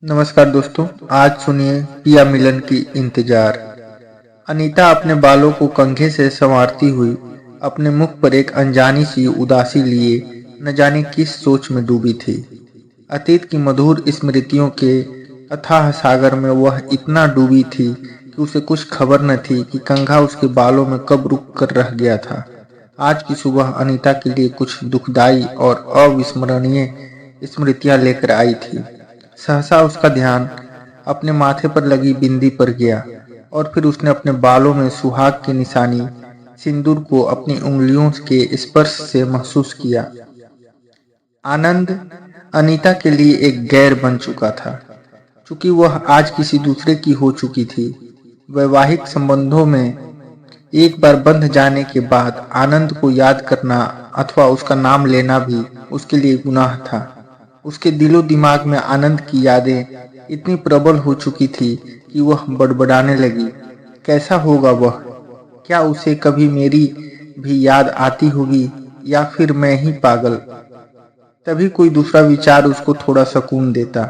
नमस्कार दोस्तों। आज सुनिए पिया मिलन की इंतजार। अनीता अपने बालों को कंघे से संवारती हुई अपने मुख पर एक अनजानी सी उदासी लिए न जाने किस सोच में डूबी थी। अतीत की मधुर स्मृतियों के अथाह सागर में वह इतना डूबी थी कि उसे कुछ खबर न थी कि कंघा उसके बालों में कब रुक कर रह गया था। आज की सुबह अनीता के लिए कुछ दुखदाई और अविस्मरणीय स्मृतियां लेकर आई थी। सहसा उसका ध्यान अपने माथे पर लगी बिंदी पर गया और फिर उसने अपने बालों में सुहाग की निशानी सिंदूर को अपनी उंगलियों के स्पर्श से महसूस किया। आनंद अनीता के लिए एक गैर बन चुका था। चूंकि वह आज किसी दूसरे की हो चुकी थी, वैवाहिक संबंधों में एक बार बंध जाने के बाद आनंद को याद करना अथवा उसका नाम लेना भी उसके लिए गुनाह था। उसके दिलो दिमाग में आनंद की यादें इतनी प्रबल हो चुकी थी कि वह बड़बड़ाने लगी। कैसा होगा वह? क्या उसे कभी मेरी भी याद आती होगी या फिर मैं ही पागल? तभी कोई दूसरा विचार उसको थोड़ा सुकून देता।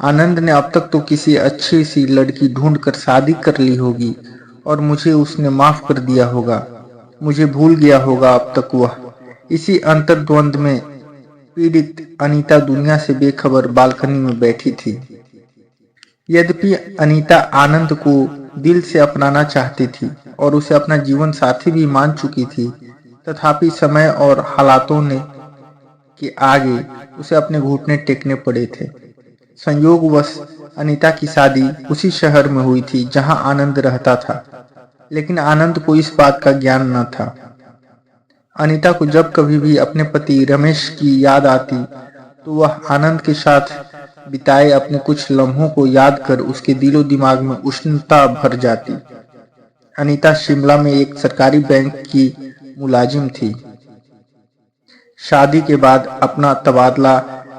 आनंद ने अब तक तो किसी अच्छी सी लड़की ढूंढ कर शादी कर ली होगी और मुझे उसने माफ कर दिया होगा। मुझे भूल गया होगा अब तक वह। इसी अंतर्द्वंद में पीड़ित अनीता दुनिया से बेखबर बालकनी में बैठी थी। यद्यपि अनीता आनंद को दिल से अपनाना चाहती थी और उसे अपना जीवन साथी भी मान चुकी थी, तथापि समय और हालातों ने के आगे उसे अपने घुटने टेकने पड़े थे। संयोगवश अनीता की शादी उसी शहर में हुई थी जहां आनंद रहता था, लेकिन आनंद को इस बात का ज्ञान न था। अनीता को जब कभी भी अपने पति रमेश की याद आती तो वह आनंद के साथ बिताए अपने कुछ लम्हों को याद कर उसके दिलो दिमाग में उष्णता भर जाती। अनीता शिमला में एक सरकारी बैंक की मुलाजिम थी। शादी के बाद अपना तबादला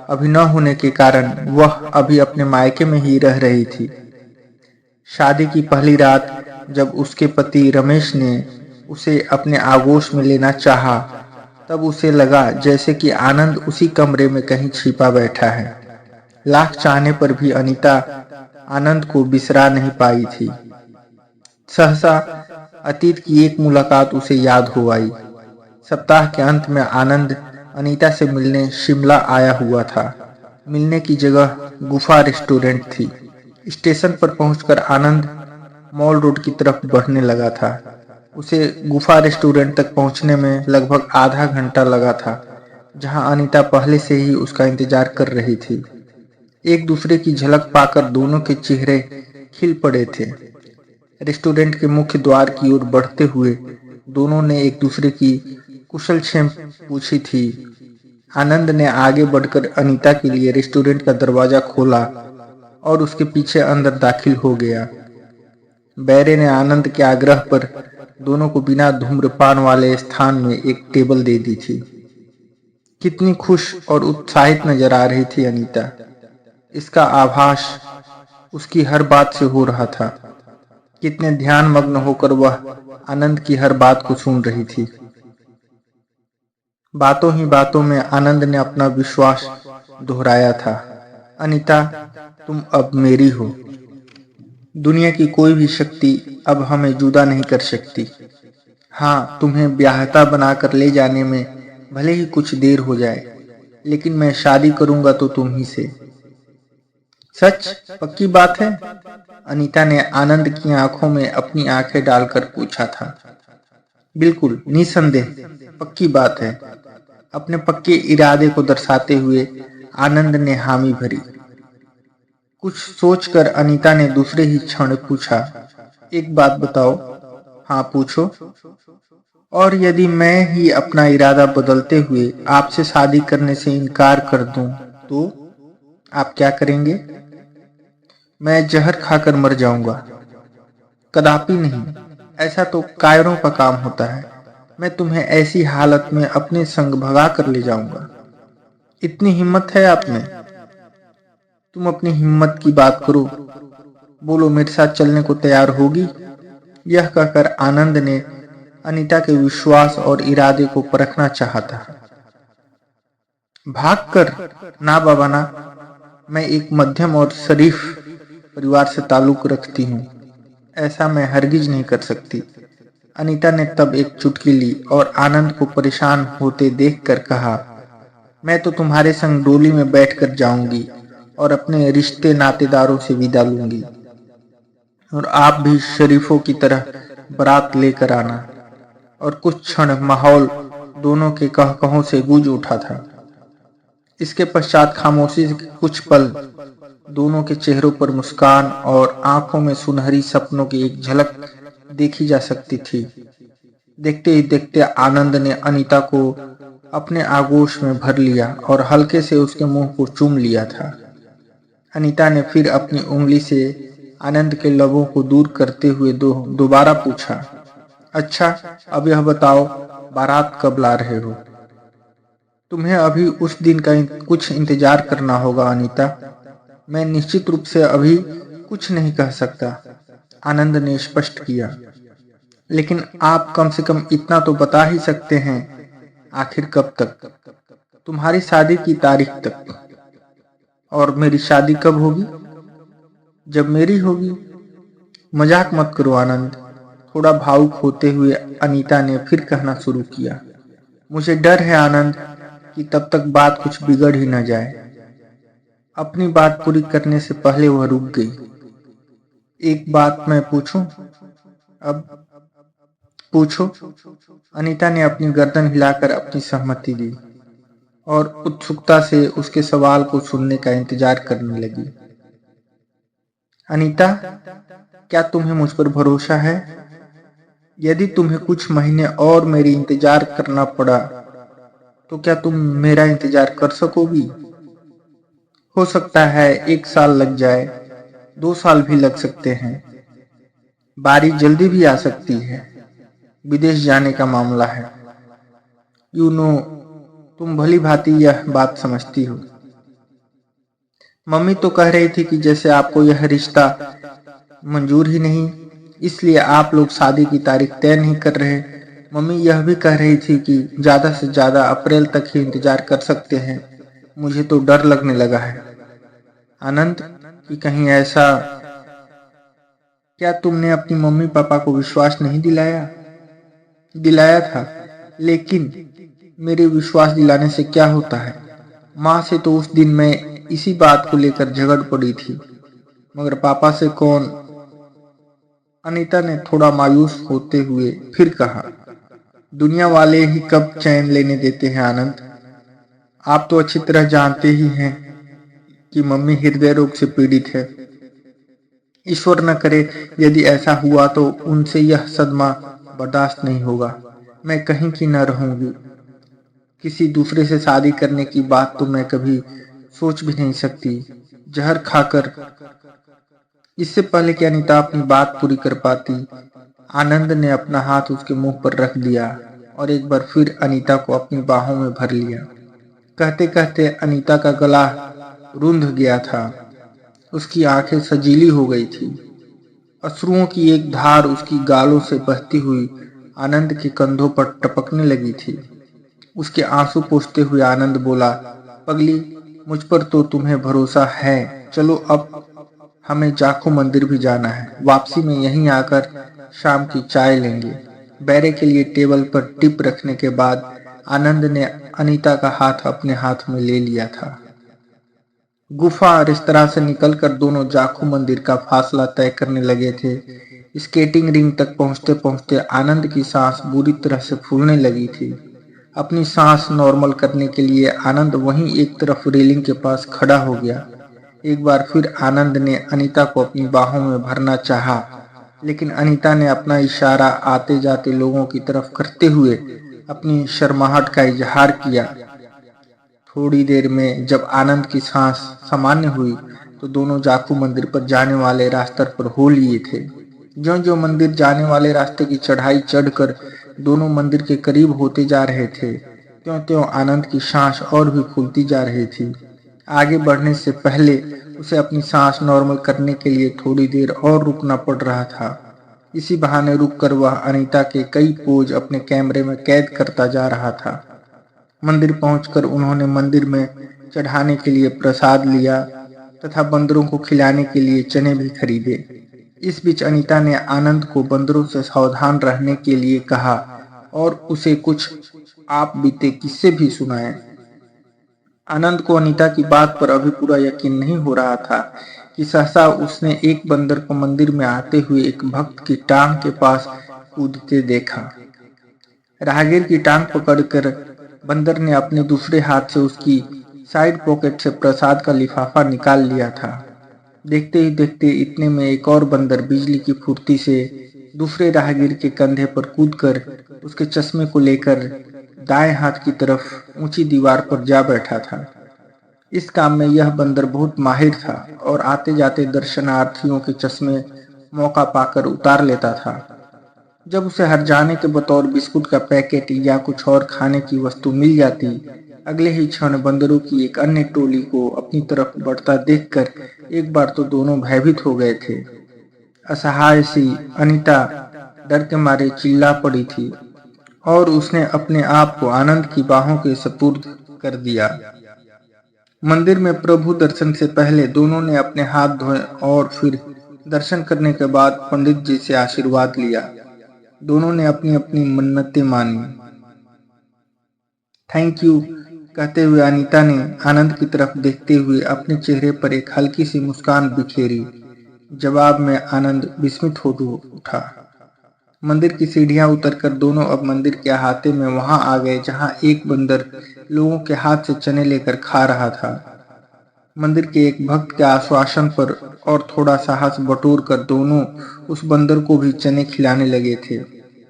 अभी न होने के कारण वह अभी अपने मायके में ही रह रही थी। शादी की पहली रात जब उसके पति रमेश ने उसे अपने आगोश में लेना चाहा, तब उसे लगा जैसे कि आनंद उसी कमरे में कहीं छिपा बैठा है। लाख चाहने पर भी अनीता आनंद को बिसरा नहीं पाई थी। सहसा अतीत की एक मुलाकात उसे याद हो आई। सप्ताह के अंत में आनंद अनीता से मिलने शिमला आया हुआ था। मिलने की जगह गुफा रेस्टोरेंट थी। स्टेशन पर पहुंचकर आनंद मॉल रोड की तरफ बढ़ने लगा था। उसे गुफा रेस्टोरेंट तक पहुंचने में लगभग आधा घंटा लगा था, जहां अनीता पहले से ही उसका इंतजार कर रही थी। एक दूसरे की झलक पाकर दोनों के चेहरे खिल पड़े थे। रेस्टोरेंट के मुख्य द्वार की ओर बढ़ते हुए दोनों ने एक दूसरे की कुशलक्षेम पूछी थी। आनंद ने आगे बढ़कर अनीता के लिए रेस्टोरेंट का दरवाजा खोला और उसके पीछे अंदर दाखिल हो गया। बैरे ने आनंद के आग्रह पर दोनों को बिना धूम्रपान वाले स्थान में एक टेबल दे दी थी। कितनी खुश और उत्साहित नजर आ रही थी अनीता। इसका आभास उसकी हर बात से हो रहा था। कितने ध्यान मग्न होकर वह आनंद की हर बात को सुन रही थी। बातों ही बातों में आनंद ने अपना विश्वास दोहराया था। अनीता, तुम अब मेरी हो। दुनिया की कोई भी शक्ति अब हमें जुदा नहीं कर सकती। हाँ, तुम्हें ब्याहता बनाकर ले जाने में भले ही कुछ देर हो जाए, लेकिन मैं शादी करूंगा तो तुम ही से। सच? पक्की बात है? अनीता ने आनंद की आंखों में अपनी आंखें डालकर पूछा था। बिल्कुल, निसंदेह पक्की बात है। अपने पक्के इरादे को दर्शाते हुए आनंद ने हामी भरी। कुछ सोचकर अनीता ने दूसरे ही क्षण पूछा, एक बात बताओ। हाँ, पूछो। और यदि मैं ही अपना इरादा बदलते हुए आपसे शादी करने से इनकार कर दूं तो आप क्या करेंगे? मैं जहर खाकर मर जाऊंगा। कदापि नहीं, ऐसा तो कायरों का काम होता है। मैं तुम्हें ऐसी हालत में अपने संग भगा कर ले जाऊंगा। इतनी हिम्मत है आप में? तुम अपनी हिम्मत की बात करो। बोलो, मेरे साथ चलने को तैयार होगी? यह कहकर आनंद ने अनीता के विश्वास और इरादे को परखना चाहा था। भागकर? ना बाबा ना। मैं एक मध्यम और शरीफ परिवार से ताल्लुक रखती हूँ। ऐसा मैं हरगिज नहीं कर सकती। अनीता ने तब एक चुटकी ली और आनंद को परेशान होते देखकर कहा, मैं तो तुम्हारे संग डोली में बैठकर जाऊंगी और अपने रिश्ते नातेदारों से विदा लूंगी, और आप भी शरीफों की तरह बारात लेकर आना। और कुछ क्षण माहौल दोनों के कह-कहों से गूंज उठा था। इसके पश्चात खामोशी के कुछ पल दोनों के चेहरों पर मुस्कान और आंखों में सुनहरी सपनों की एक झलक देखी जा सकती थी। देखते ही देखते आनंद ने अनीता को अपने आगोश में भर लिया और हल्के से उसके मुंह को चूम लिया था। अनीता ने फिर अपनी उंगली से आनंद के लबों को दूर करते हुए दोबारा पूछा, अच्छा, अब यह बताओ, बारात कब ला रहे हो? तुम्हें अभी उस दिन का कुछ इंतजार करना होगा अनीता। मैं निश्चित रूप से अभी कुछ नहीं कह सकता, आनंद ने स्पष्ट किया। लेकिन आप कम से कम इतना तो बता ही सकते हैं, आखिर कब तक? तुम्हारी शादी की तारीख तक। और मेरी शादी कब होगी? जब मेरी होगी। मजाक मत करो आनंद, थोड़ा भावुक होते हुए अनीता ने फिर कहना शुरू किया। मुझे डर है आनंद कि तब तक बात कुछ बिगड़ ही न जाए। अपनी बात पूरी करने से पहले वह रुक गई। एक बात मैं पूछूं? अब पूछो। अनीता ने अपनी गर्दन हिलाकर अपनी सहमति दी और उत्सुकता से उसके सवाल को सुनने का इंतजार करने लगी। अनीता, क्या तुम्हें मुझ पर भरोसा है? यदि तुम्हें कुछ महीने और मेरी इंतजार करना पड़ा तो क्या तुम मेरा इंतजार कर सकोगी? हो सकता है 1 साल लग जाए, 2 साल भी लग सकते हैं। बारी जल्दी भी आ सकती है, विदेश जाने का मामला है। यू नो, तुम भली भांति यह बात समझती हो। मम्मी तो कह रही थी कि जैसे आपको यह रिश्ता मंजूर ही नहीं, इसलिए आप लोग शादी की तारीख तय नहीं कर रहे। मम्मी यह भी कह रही थी कि ज्यादा से ज्यादा अप्रैल तक ही इंतजार कर सकते हैं। मुझे तो डर लगने लगा है आनंद कि कहीं ऐसा। क्या तुमने अपनी मम्मी पापा को विश्वास नहीं दिलाया? दिलाया था, लेकिन मेरे विश्वास दिलाने से क्या होता है? माँ से तो उस दिन मैं इसी बात को लेकर झगड़ पड़ी थी, मगर पापा से कौन? अनीता ने थोड़ा मायूस होते हुए फिर कहा, दुनिया वाले ही कब चैन लेने देते हैं आनंद। आप तो अच्छी तरह जानते ही हैं कि मम्मी हृदय रोग से पीड़ित है। ईश्वर न करे यदि ऐसा हुआ तो उनसे यह सदमा बर्दाश्त नहीं होगा। मैं कहीं की न रहूंगी। किसी दूसरे से शादी करने की बात तो मैं कभी सोच भी नहीं सकती। जहर खाकर। इससे पहले कि अनीता अपनी बात पूरी कर पाती, आनंद ने अपना हाथ उसके मुंह पर रख दिया और एक बार फिर अनीता को अपनी बाहों में भर लिया। कहते कहते अनीता का गला रुंध गया था। उसकी आंखें सजीली हो गई थी। अश्रुओं की एक धार उसकी गालों से बहती हुई आनंद के कंधों पर टपकने लगी थी। उसके आंसू पोंछते हुए आनंद बोला, पगली, मुझ पर तो तुम्हें भरोसा है। चलो अब हमें जाखू मंदिर भी जाना है। वापसी में यहीं आकर शाम की चाय लेंगे। बैरे के लिए टेबल पर टिप रखने के बाद आनंद ने अनीता का हाथ अपने हाथ में ले लिया था। गुफा रेस्तरां से निकलकर दोनों जाखू मंदिर का फासला तय करने लगे थे। स्केटिंग रिंग तक पहुंचते पहुंचते आनंद की सांस बुरी तरह से फूलने लगी थी। अपनी सांस नॉर्मल करने के लिए आनंद वहीं एक तरफ रेलिंग के पास खड़ा हो गया। एक बार फिर आनंद ने अनीता को अपनी बाहों में भरना चाहा, लेकिन अनीता ने अपना इशारा आते जाते लोगों की तरफ करते हुए अपनी शर्माहट का इजहार किया। थोड़ी देर में जब आनंद की सांस सामान्य हुई तो दोनों जाखू मंदिर पर जाने वाले रास्ते पर हो लिए थे। जो मंदिर जाने वाले रास्ते की चढ़ाई चढ़कर दोनों मंदिर के करीब होते जा रहे थे, त्यों आनंद की सांस और भी फूलती जा रही थी। आगे बढ़ने से पहले उसे अपनी सांस नॉर्मल करने के लिए थोड़ी देर और रुकना पड़ रहा था। इसी बहाने रुककर वह अनीता के कई पोज अपने कैमरे में कैद करता जा रहा था। मंदिर पहुंचकर उन्होंने मंदिर में चढ़ाने के लिए प्रसाद लिया। तथा बंदरों को खिलाने के लिए चने भी खरीदे। इस बीच अनीता ने आनंद को बंदरों से सावधान रहने के लिए कहा और उसे कुछ आप बीते किस्से भी सुनाए। आनंद को अनीता की बात पर अभी पूरा यकीन नहीं हो रहा था कि सहसा उसने एक बंदर को मंदिर में आते हुए एक भक्त की टांग के पास कूदते देखा। राहगीर की टांग पकड़कर बंदर ने अपने दूसरे हाथ से उसकी साइड पॉकेट से प्रसाद का लिफाफा निकाल लिया था। देखते ही देखते इतने में एक और बंदर बिजली की फुर्ती से दूसरे राहगीर के कंधे पर कूदकर उसके चश्मे को लेकर दाएं हाथ की तरफ ऊंची दीवार पर जा बैठा था। इस काम में यह बंदर बहुत माहिर था और आते जाते दर्शनार्थियों के चश्मे मौका पाकर उतार लेता था। जब उसे हर जाने के बतौर बिस्कुट का पैकेट या कुछ और खाने की वस्तु मिल जाती, अगले ही क्षण बंदरों की एक अन्य टोली को अपनी तरफ बढ़ता देखकर एक बार तो दोनों भयभीत हो गए थे। असहाय सी अनीता डर के मारे चिल्ला पड़ी थी और उसने अपने आप को आनंद की बाहों के सुपुर्द कर दिया। मंदिर में प्रभु दर्शन से पहले दोनों ने अपने हाथ धोए और फिर दर्शन करने के बाद पंडित जी से आशीर्वाद लिया। दोनों ने अपनी अपनी मन्नतें मानी। थैंक यू कहते हुए अनीता ने आनंद की तरफ देखते हुए अपने चेहरे पर एक हल्की सी मुस्कान बिखेरी। जवाब में आनंद विस्मित हो उठा। मंदिर की सीढ़ियां उतरकर दोनों अब मंदिर के अहाते में वहां आ गए जहां एक बंदर लोगों के हाथ से चने लेकर खा रहा था। मंदिर के एक भक्त के आश्वासन पर और थोड़ा साहस बटोर कर दोनों उस बंदर को भी चने खिलाने लगे थे।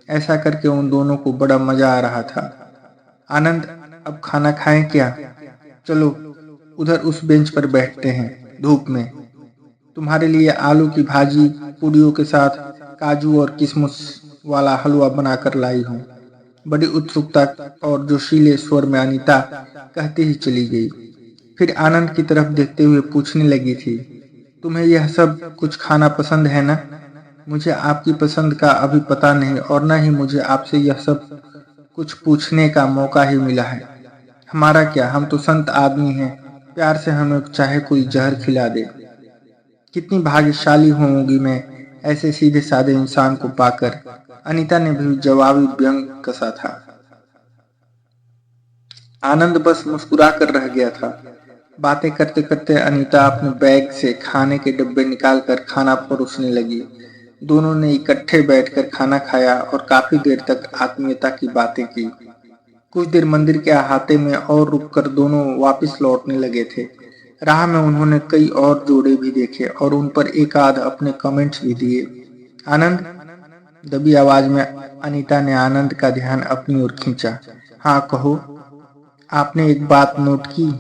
ऐसा करके उन दोनों को बड़ा मजा आ रहा था। आनंद, अब खाना खाएं क्या? चलो उधर उस बेंच पर बैठते हैं धूप में। तुम्हारे लिए आलू की भाजी पूड़ियों के साथ काजू और किशमिश वाला हलवा बनाकर लाई हूँ। बड़ी उत्सुकता और जोशीले स्वर में अनीता कहती ही चली गई। फिर आनंद की तरफ देखते हुए पूछने लगी थी, तुम्हें यह सब कुछ खाना पसंद है ना? मुझे आपकी पसंद का अभी पता नहीं और न ही मुझे आपसे यह सब कुछ पूछने का मौका ही मिला है। हमारा क्या, हम तो संत आदमी हैं, प्यार से हमें चाहे कोई जहर खिला दे। कितनी भाग्यशाली होंगी मैं ऐसे सीधे साधे इंसान को पाकर। अनीता ने भी जवाबी व्यंग कसा था। आनंद बस मुस्कुरा कर रह गया था। बातें करते करते अनीता अपने बैग से खाने के डब्बे निकालकर खाना परोसने लगी। दोनों ने इकट्ठे बैठकर खाना खाया और काफी देर तक आत्मीयता की बातें की। कुछ देर मंदिर के अहाते में और रुककर दोनों वापस लौटने लगे थे। राह में उन्होंने कई और जोड़े भी देखे और उन पर एक आध अपने कमेंट्स भी दिए। आनंद, दबी आवाज में अनीता ने आनंद का ध्यान अपनी ओर खींचा। हाँ कहो, आपने एक बात नोट की?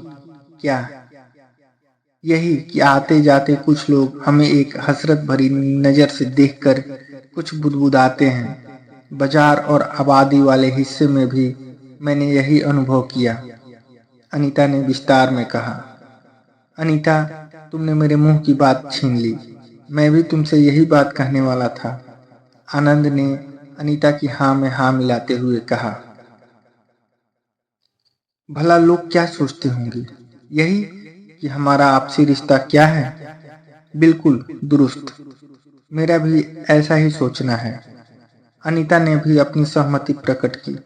क्या? यही कि आते जाते कुछ लोग हमें एक हसरत भरी नजर से देखकर कुछ बुदबुदाते हैं। बाजार और आबादी वाले हिस्से में भी मैंने यही अनुभव किया, अनीता ने विस्तार में कहा। अनीता, तुमने मेरे मुंह की बात छीन ली। मैं भी तुमसे यही बात कहने वाला था, आनंद ने अनीता की हाँ में हाँ मिलाते हुए कहा। भला लोग क्या सोचते होंगे? यही कि हमारा आपसी रिश्ता क्या है? बिल्कुल दुरुस्त, मेरा भी ऐसा ही सोचना है। अनीता ने भी अपनी सहमति प्रकट की।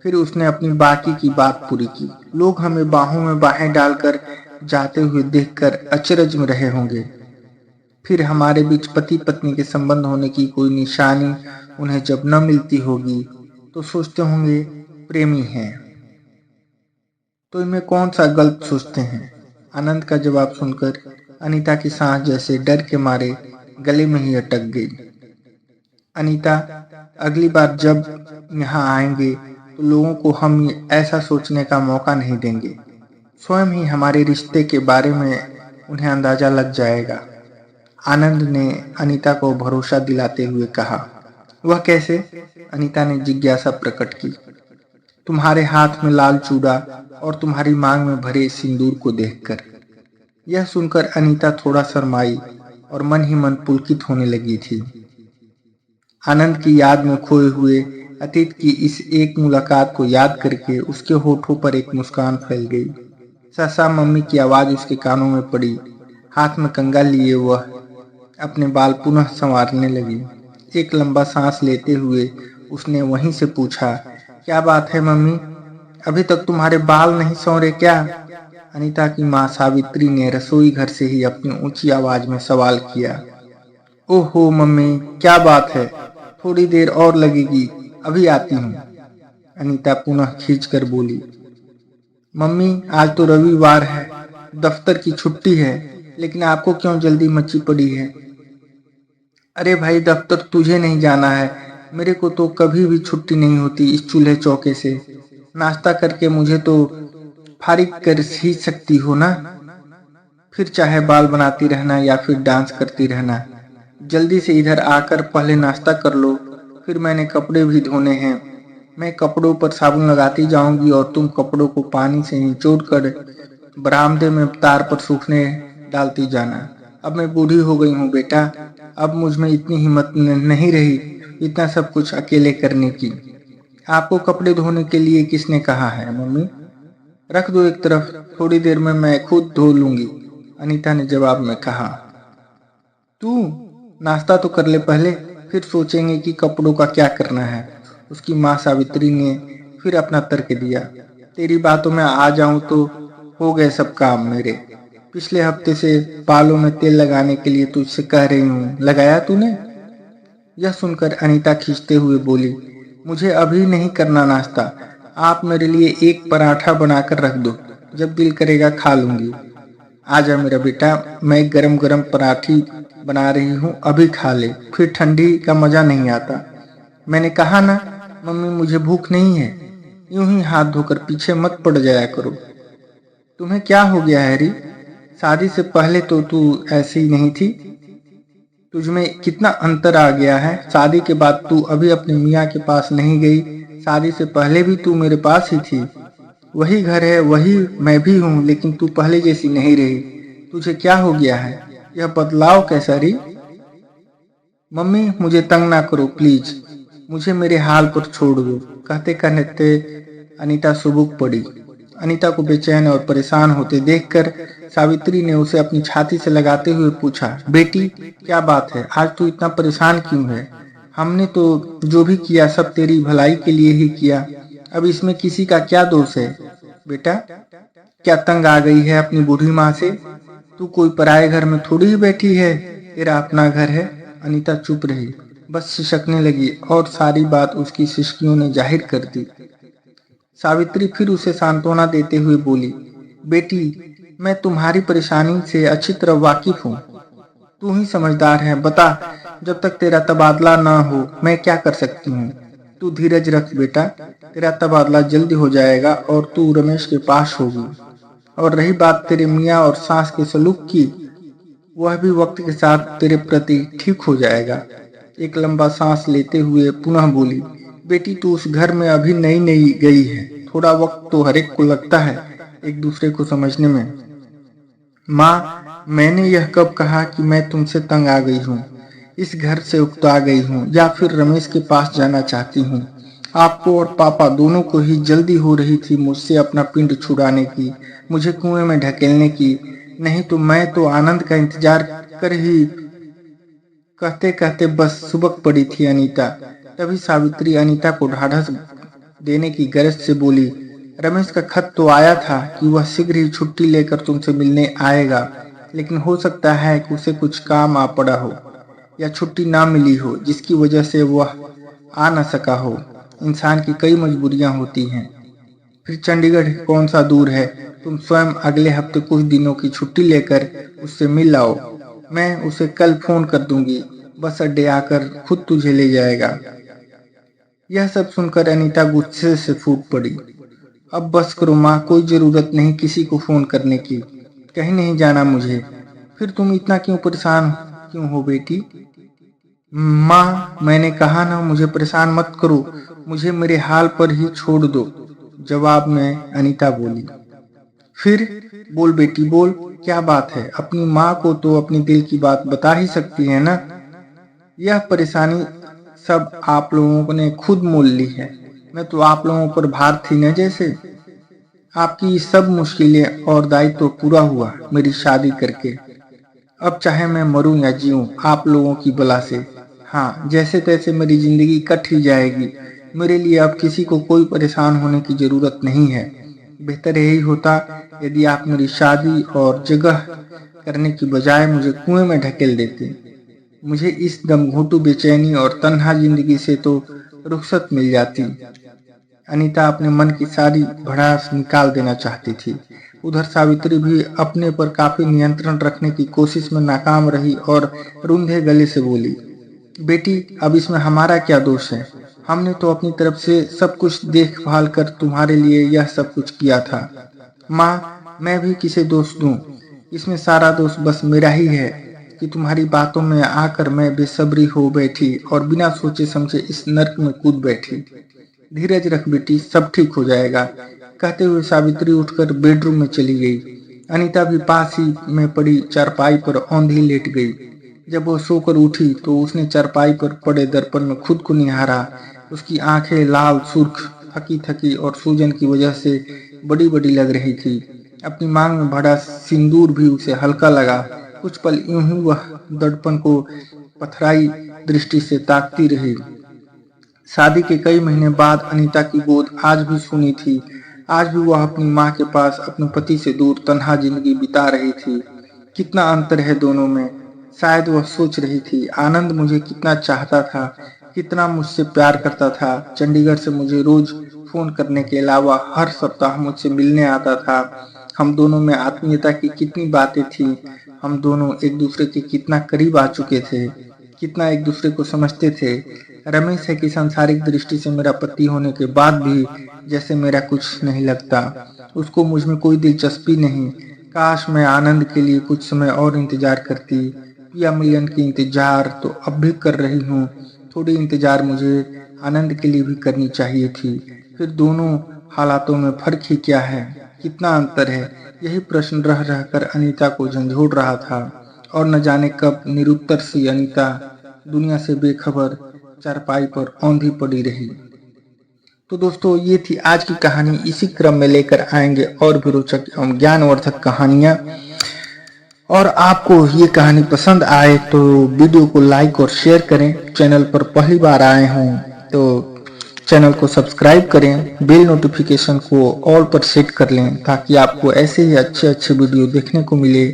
फिर उसने अपनी बाकी की बात पूरी की। लोग हमें बाहों में बाहें डालकर जाते हुए देखकर अचरज में रहे होंगे। फिर हमारे बीच पति पत्नी के संबंध होने की कोई निशानी उन्हें जब न मिलती होगी तो सोचते होंगे प्रेमी हैं। तो इनमें कौन सा गलत सोचते हैं? आनंद का जवाब सुनकर अनीता की सांस जैसे डर के मारे गले में ही अटक गई। अनीता, अगली बार जब यहाँ आएंगे तो लोगों को हम ऐसा सोचने का मौका नहीं देंगे। स्वयं ही हमारे रिश्ते के बारे में उन्हें अंदाजा लग जाएगा, आनंद ने अनीता को भरोसा दिलाते हुए कहा। वह कैसे? अनीता ने जिज्ञासा प्रकट की। तुम्हारे हाथ में लाल चूड़ा और तुम्हारी मांग में भरे सिंदूर को देखकर। यह सुनकर अनीता थोड़ा शर्माई और मन ही मन पुलकित होने लगी थी। आनंद की याद में खोए हुए अतीत की इस एक मुलाकात को याद करके उसके होठों पर एक मुस्कान फैल गई। सहसा मम्मी की आवाज उसके कानों में पड़ी। हाथ में कंघा लिए वह अपने बाल पुनः संवारने लगी। एक लंबा सांस लेते हुए उसने वहीं से पूछा, क्या बात है मम्मी, अभी तक तुम्हारे बाल नहीं संवरे क्या? अनीता की माँ सावित्री ने रसोई घर से ही अपनी ऊंची आवाज में सवाल किया। ओहो मम्मी, क्या बात है, थोड़ी देर और लगेगी, अभी आती हूँ। अनीता पुनः खींच कर बोली। मम्मी, आज तो रविवार है, दफ्तर की छुट्टी है, लेकिन आपको क्यों जल्दी मची पड़ी है? अरे भाई, दफ्तर तुझे नहीं जाना है, मेरे को तो कभी भी छुट्टी नहीं होती इस चूल्हे चौके से। नाश्ता करके मुझे तो फारिग कर ही सकती हो ना, फिर चाहे बाल बनाती रहना या फिर डांस करती रहना। जल्दी से इधर आकर पहले नाश्ता कर लो, फिर मैंने कपड़े भी धोने हैं। मैं कपड़ों पर साबुन लगाती जाऊंगी और तुम कपड़ों को पानी से निचोड़ कर बरामदे में तार पर सूखने डालती जाना। अब मैं बूढ़ी हो गई हूँ बेटा, अब मुझ में इतनी हिम्मत नहीं रही इतना सब कुछ अकेले करने की। आपको कपड़े धोने के लिए किसने कहा है मम्मी? रख दो एक तरफ, थोड़ी देर में मैं खुद धो लूंगी, अनीता ने जवाब में कहा। तू नाश्ता तो कर ले पहले, फिर सोचेंगे कि कपड़ों का क्या करना है, उसकी माँ सावित्री ने फिर अपना तर्क दिया। तेरी बातों में आ जाऊं तो हो गए सब काम मेरे। पिछले हफ्ते से बालों में तेल लगाने के लिए तुझसे कह रही हूँ, लगाया तूने? यह सुनकर अनीता खींचते हुए बोली, मुझे अभी नहीं करना नाश्ता, आप मेरे लिए एक पराठा बनाकर रख दो, जब दिल करेगा खा लूंगी। आजा मेरा बेटा, मैं गरम गरम पराठी बना रही हूँ, अभी खा ले, फिर ठंडी का मजा नहीं आता। मैंने कहा ना मम्मी, मुझे भूख नहीं है। यूं ही हाथ धोकर पीछे मत पड़ जाया करो। तुम्हें क्या हो गया हैरी? शादी से पहले तो तू ऐसी नहीं थी, तुझमें कितना अंतर आ गया है। शादी के बाद तू अभी अपने मियाँ के पास नहीं गई, शादी से पहले भी तू मेरे पास ही थी। वही घर है, वही मैं भी हूँ, लेकिन तू पहले जैसी नहीं रही। तुझे क्या हो गया है? यह बदलाव कैसा री? मम्मी, मुझे तंग ना करो प्लीज, मुझे मेरे हाल पर छोड़ दो। कहते कहते अनीता सुबुक पड़ी। अनीता को बेचैन और परेशान होते देखकर सावित्री ने उसे अपनी छाती से लगाते हुए पूछा, बेटी क्या बात है, आज तू इतना परेशान क्यों है? हमने तो जो भी किया सब तेरी भलाई के लिए ही किया, अब इसमें किसी का क्या दोष है? बेटा, क्या तंग आ गई है अपनी बूढ़ी माँ से? तू कोई पराये घर में थोड़ी ही बैठी है, तेरा अपना घर है। अनीता चुप रही, बस सिसकने लगी और सारी बात उसकी सिसकियों ने जाहिर कर दी। सावित्री फिर उसे सांत्वना देते हुए बोली, बेटी, मैं तुम्हारी परेशानी से अच्छी तरह वाकिफ हूँ, तू ही समझदार है, बता जब तक तेरा तबादला ना हो मैं क्या कर सकती हूँ? तू धीरज रख बेटा, तेरा तबादला जल्दी हो जाएगा और तू रमेश के पास होगी। और रही बात तेरे मियाँ और सास के सलूक की, वह भी वक्त के साथ तेरे प्रति ठीक हो जाएगा। एक लंबा सांस लेते हुए पुनः बोली, बेटी तू उस घर में अभी नई नई गई है, थोड़ा वक्त तो हर एक को लगता है एक दूसरे को समझने में। माँ, मैंने यह कब कहा कि मैं तुमसे तंग आ गई हूँ, इस घर से उकता गई हूँ या फिर रमेश के पास जाना चाहती हूँ? आपको और पापा दोनों को ही जल्दी हो रही थी मुझसे अपना पिंड छुड़ाने की, मुझे कुएं में ढकेलने की, नहीं तो मैं तो आनंद का इंतजार कर ही। कहते कहते बस सुबक पड़ी थी अनीता। तभी सावित्री अनीता को ढाढ़स देने की गरज से बोली, रमेश का खत तो आया था कि वह शीघ्र ही छुट्टी लेकर तुमसे मिलने आएगा, लेकिन हो सकता है कि उसे कुछ काम आ पड़ा हो या छुट्टी ना मिली हो जिसकी वजह से वह आ न सका हो। इंसान की कई मजबूरियां होती हैं। फिर चंडीगढ़ कौन सा दूर है, तुम स्वयं अगले हफ्ते कुछ दिनों की छुट्टी लेकर उससे मिल आओ, मैं उसे कल फोन कर दूंगी, बस अड्डे आकर खुद तुझे ले जाएगा। यह सब सुनकर अनीता गुस्से से फूट पड़ी। अब बस करो माँ, कोई जरूरत नहीं किसी को फोन करने की, कहीं नहीं जाना मुझे। फिर तुम इतना क्यों परेशान क्यों हो बेटी? माँ, मैंने कहा ना मुझे परेशान मत करो, मुझे मेरे हाल पर ही छोड़ दो, जवाब में अनीता बोली। फिर बोल बेटी बोल, क्या बात है? अपनी माँ को तो अपनी दिल की बात बता ही सकती है ना। यह परेशानी सब आप लोगों ने खुद मोल ली है, मैं तो आप लोगों पर भार थी न जैसे। आपकी सब मुश्किलें और दायित्व तो पूरा हुआ मेरी शादी करके, अब चाहे मैं मरूं या जीऊं आप लोगों की बला से। हाँ, जैसे तैसे मेरी जिंदगी कट ही जाएगी। मेरे लिए अब किसी को कोई परेशान होने की जरूरत नहीं है। बेहतर यही होता यदि आप मेरी शादी और जगह करने की बजाय मुझे कुएं में ढकेल देते। मुझे इस दमघोंटू बेचैनी और तन्हा जिंदगी से तो रुखसत मिल जाती। अनीता अपने मन की सारी भड़ास निकाल देना चाहती थी। उधर सावित्री भी अपने पर काफी नियंत्रण रखने की कोशिश में नाकाम रही और रुंधे गले से बोली, बेटी अब इसमें हमारा क्या दोष है? हमने तो अपनी तरफ से सब कुछ देखभाल कर तुम्हारे लिए यह सब कुछ किया था। माँ, मैं भी किसे दोष दूं? इसमें सारा दोष बस मेरा ही है कि तुम्हारी बातों में आकर मैं बेसब्री हो बैठी और बिना सोचे समझे इस नर्क में कूद बैठी। धीरज रख बेटी, सब ठीक हो जाएगा। कहते हुए सावित्री उठकर बेडरूम में चली गई। अनीता भी पास ही में पड़ी चारपाई पर औंधी लेट गई। जब वह सोकर उठी तो उसने चारपाई पर पड़े दर्पण में खुद को निहारा। उसकी आंखें लाल सुर्ख, थकी थकी और सूजन की वजह से बड़ी बड़ी लग रही थी। अपनी मांग में भरा सिंदूर भी उसे हल्का लगा। कुछ पल यूं ही वह दर्पण को पथराई दृष्टि से ताकती रही। शादी के कई महीने बाद अनीता की गोद आज भी सूनी थी। आज भी वह अपनी माँ के पास अपने पति से दूर तन्हा जिंदगी बिता रही थी। कितना अंतर है दोनों में। शायद वह सोच रही थी, आनंद मुझे कितना चाहता था, कितना मुझसे प्यार करता था। चंडीगढ़ से मुझे रोज फोन करने के अलावा हर सप्ताह मुझसे मिलने आता था। हम दोनों में आत्मीयता की कितनी बातें थी। हम दोनों एक दूसरे के कितना करीब आ चुके थे, कितना एक दूसरे को समझते थे। रमेश है कि सांसारिक दृष्टि से मेरा पति होने के बाद भी जैसे मेरा कुछ नहीं लगता। उसको मुझ में कोई दिलचस्पी नहीं। काश मैं आनंद के लिए कुछ समय और इंतजार करती। पिया मिलन की इंतजार तो अब भी कर रही हूँ। थोड़ी इंतजार मुझे आनंद के लिए भी करनी चाहिए थी। फिर दोनों हालातों में फर्क ही क्या है, कितना अंतर है? यही प्रश्न रह रहकर अनीता को झंझोड़ रहा था और न जाने कब निरुत्तर सी अनीता दुनिया से बेखबर चारपाई पर औंधी पड़ी रही। तो दोस्तों, ये थी आज की कहानी। इसी क्रम में लेकर आएंगे और भी रोचक एवं ज्ञानवर्धक कहानियां। और आपको ये कहानी पसंद आए तो वीडियो को लाइक और शेयर करें। चैनल पर पहली बार आए हों तो चैनल को सब्सक्राइब करें। बेल नोटिफिकेशन को ऑल पर सेट कर लें ताकि आपको ऐसे ही अच्छे अच्छे वीडियो देखने को मिले।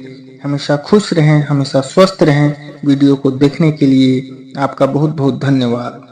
हमेशा खुश रहें, हमेशा स्वस्थ रहें। वीडियो को देखने के लिए आपका बहुत बहुत धन्यवाद।